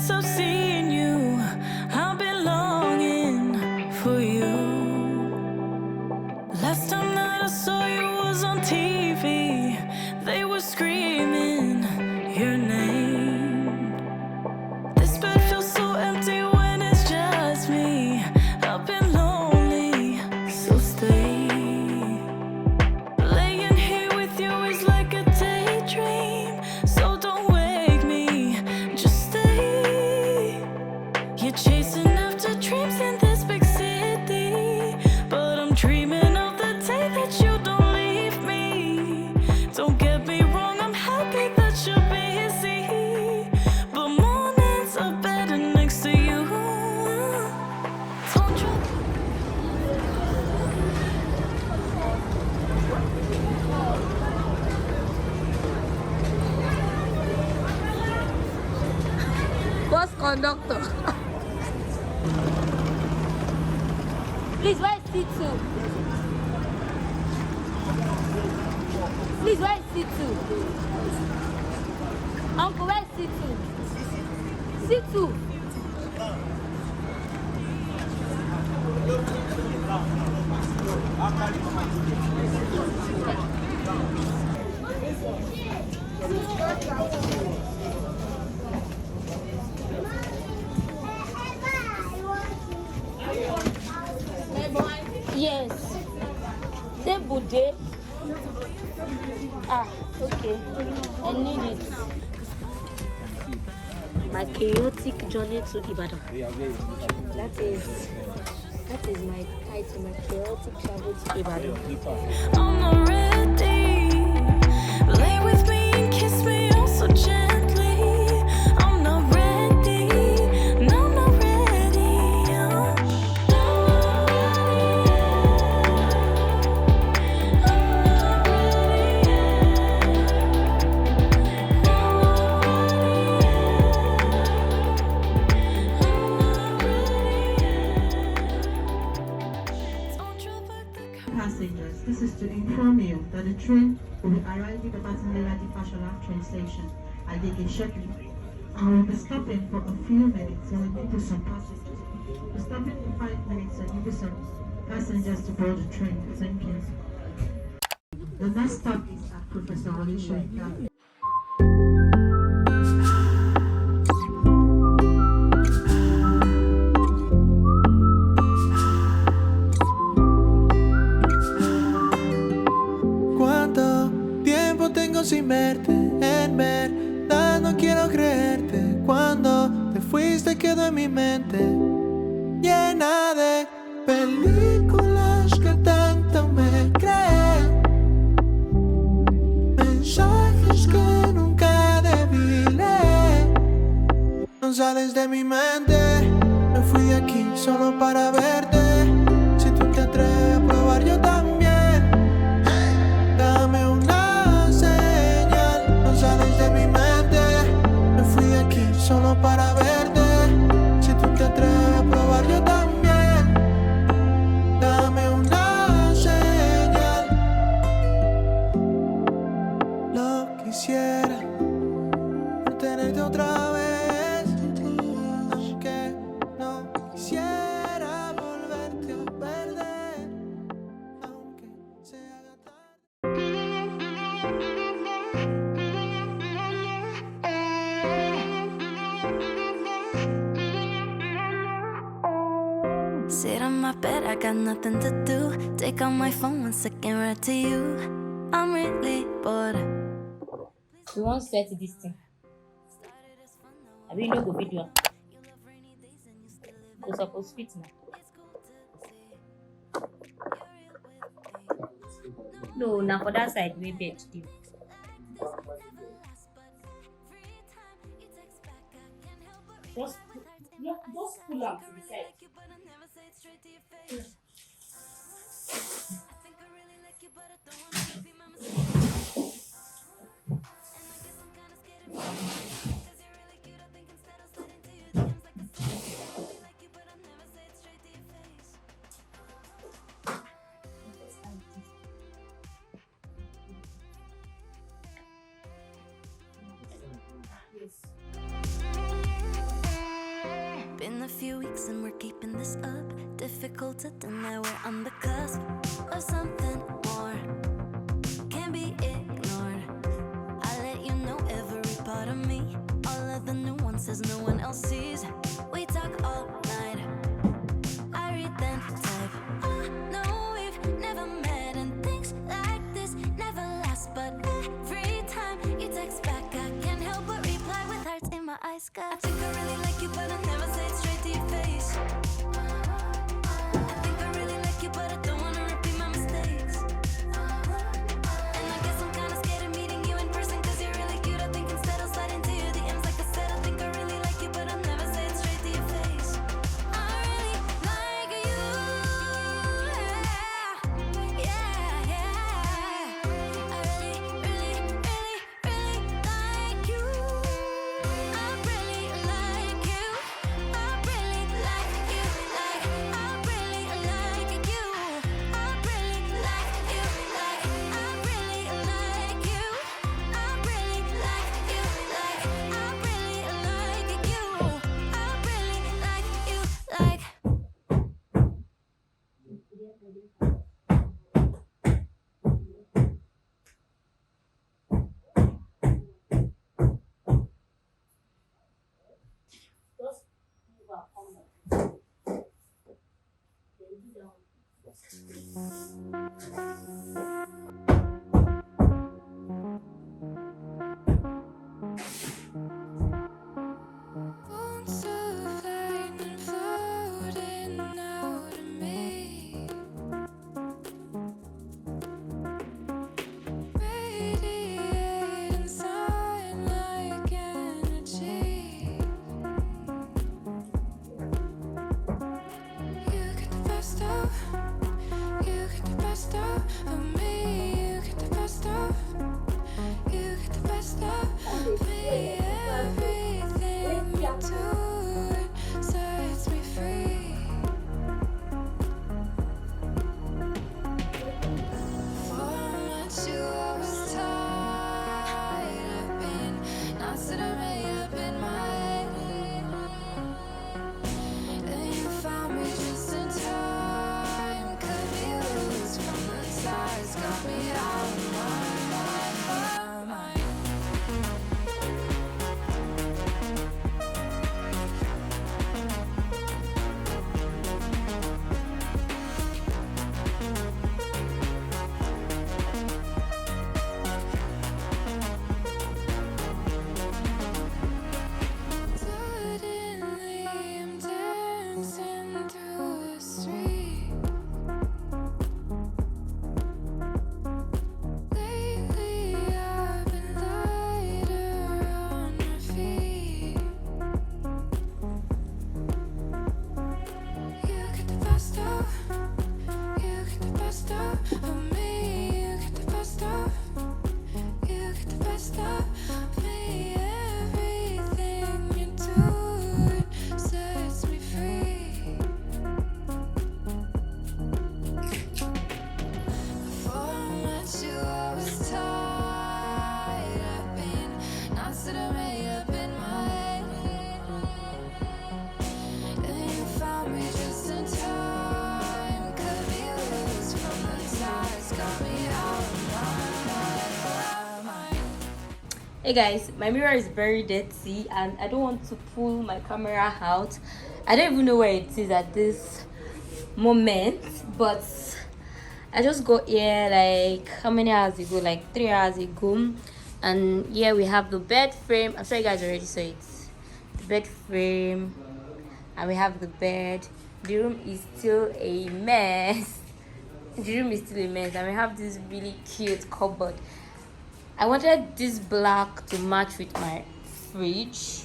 since I've seen you, I've been longing for you. Last time that I saw you was on TV. They were screaming your name. This bed feels so empty when it's just me. I've been lonely, so stay. Laying here with you is like a daydream. So don't wake me, just stay. You're chasing after dreams in this big city, but I'm dreaming of the day that you don't leave me. Don't get me wrong, I'm happy that you're busy, but mornings are better next to you. Don't you? Bus conductor. Please, where is C2? Please, where is C2? Uncle, where is C2? C2. Yes. Say Bude. Ah, okay. I need it. My chaotic journey to Ibadan. That is my title, my chaotic travel to Ibadan. I'm not ready. Lay with me and kiss me oh so gently. I'm not ready. No, I'm not ready. Passengers, this is to inform you that the train will be arriving at Adesholamie train station Agege shortly. And will be stopping for a few minutes and we need to some passengers. We're stopping for 5 minutes and need some passengers to board the train. Thank you. The next stop is at Professor Adesholamie. Sin verte, en verdad no quiero creerte. Cuando te fuiste quedó en mi mente llena de películas que tanto me creen, mensajes que nunca debí leer. No sales de mi mente, me fui de aquí solo para verte. Si tú te atreves a probar yo también. Dame una sales de mi mente, me fui de aquí solo para verte. Si tú te atreves a probar yo también. Dame una señal. Lo quisiera por tenerte otra vez, aunque no quisiera volverte a perder, aunque se haga tarde. Sit on my bed, I got nothing to do. Take out my phone, 1 second, right to you. I'm really bored. We won't set this thing. I really know the video. Go suppose fit now. No, now for that side, we bet you. Just pull out to the side. Yes. a few weeks and we're keeping this up. Difficult to deny we're on the cusp of something more. Can't be ignored. I let you know every part of me. All of the nuances no one else sees. We talk all night. I read then type. I know we've never met and things like this never last. But every time you text back, I can't help but reply with hearts in my eyes. I think I really like you, but I never say it straight to your face. I think I really like you, but I don't wanna repeat my mistakes. And I guess I'm kinda scared of meeting you in person, cause you're really cute. I think instead I'll slide into your DMs like I said. I think I really like you, but I'll never say it straight to your face. I really like you, yeah, yeah. I really, really, really, really like you. I really like you. I really like you. Like, I really like you. I really like you. Like, I really like you. I really like you. Like, I really like you. I really like you. Like. Bones of lightning floating out of me, radiating sun like energy. You get the best of, you get the best of me. You get the best of, you get the best of me. Everything you do sets me free. For much you always tied up in knots that I made up in my head. Then you found me just in time, cut me loose from the ties, got me out of my mind. Suddenly I'm dancing through the street. Lately I've been lighter on my feet. You get the best of, you get the best of me. You get the best of, you get the best of me. Everything you do sets me free. Before I met you, I was tied up in knots that I made up in my head. Then you found me just in time, cut me loose from the ties, got me out of my mind. Hey guys, my mirror is very dirty and I don't want to pull my camera out. I don't even know where it is at this moment, but I just got here like how many hours ago? Like 3 hours ago. And here we have the bed frame. I'm sure you guys already saw it. The bed frame, and we have the bed. The room is still a mess. The room is still a mess, and we have this really cute cupboard. I wanted this black to match with my fridge.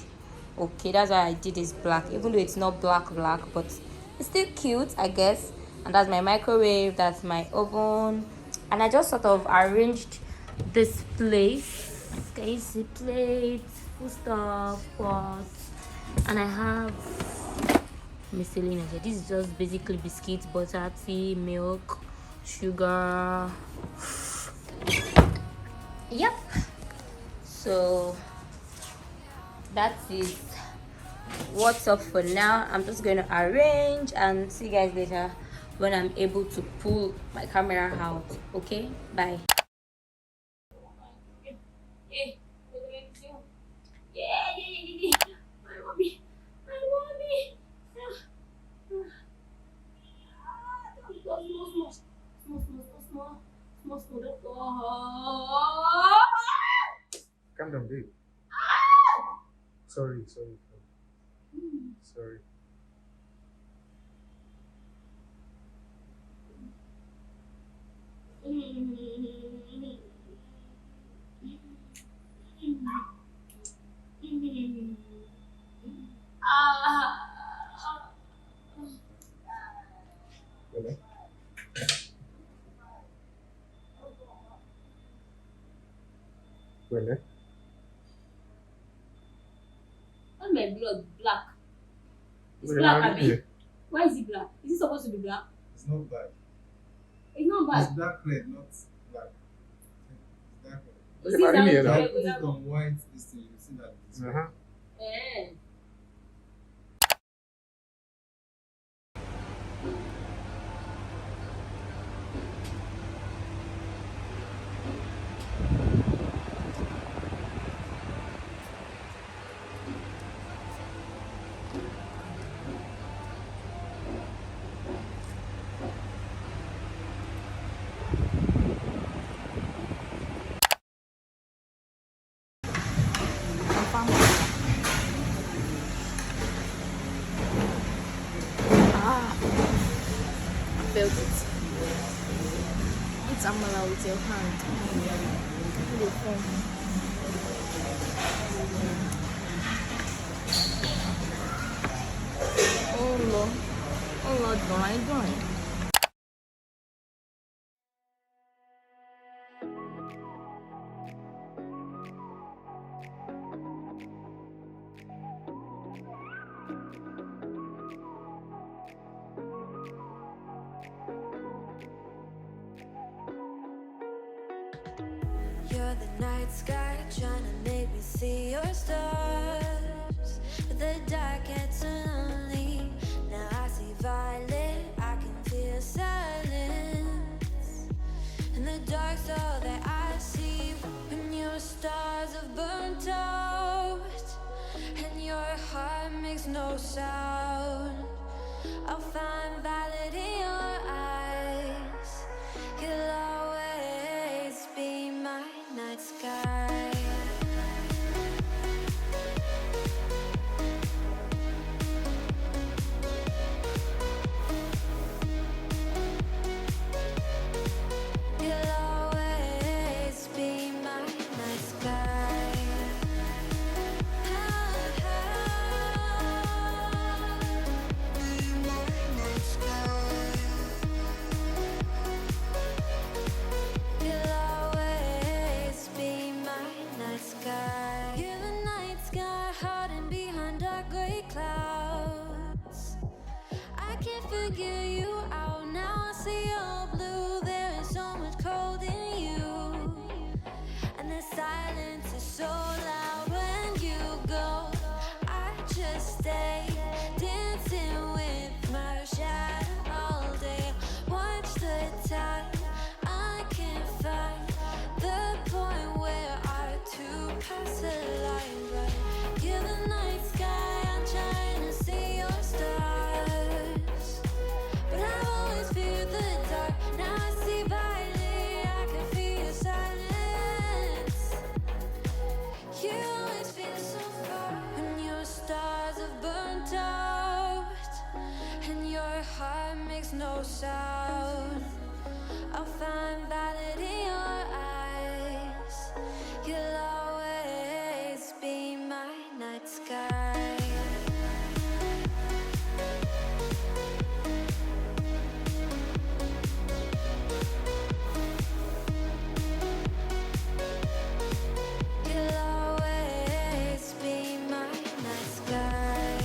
Okay, that's why I did this black, even though it's not black, but it's still cute, I guess. And that's my microwave, that's my oven, and I just sort of arranged this place. Can you see plates, food stuff, pots, and I have miscellaneous. This is just basically biscuits, butter, tea, milk, sugar. Yep. So that is what's up for now. I'm just going to arrange and see you guys later when I'm able to pull my camera out. Okay, bye. Calm down, babe. Sorry. Sorry. Really? Really? Why my blood black? It's Really, black, how Abby. did Why is it black? Is it supposed to be black? It's not black. It's not It's black. dark red, not black. It's dark red. Is this how If it's I put regular? it on white, this thing, you see that it's red. Eh. Felt it. It's amala with your hand. The phone. Oh Lord, what am I doing? You're the night sky trying to make me see your stars, but the dark gets lonely. Now I see violet, I can feel silence, and the dark's all that I see. When your stars have burnt out and your heart makes no sound, I'll find violet in your eyes. You'll always be my night sky. You'll always be my night sky. Be my night sky. You'll always be my night sky. You're the night sky hiding behind dark gray clouds. I can't figure you out now. I see your blue. There is so much cold in you, and the silence is so loud when you go. I just stay dancing with my shadow all day. Watch the tide. I can't find the point where our two paths align. But you're the night sky. I'm trying to see your stars, but I've always feared the dark. Now I see violet. I can feel your silence. You always feel so far when your stars have burnt out and your heart makes no sound. I'll find violet in your eyes. You'll always be my night sky. You'll always be my night sky.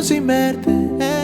sin verte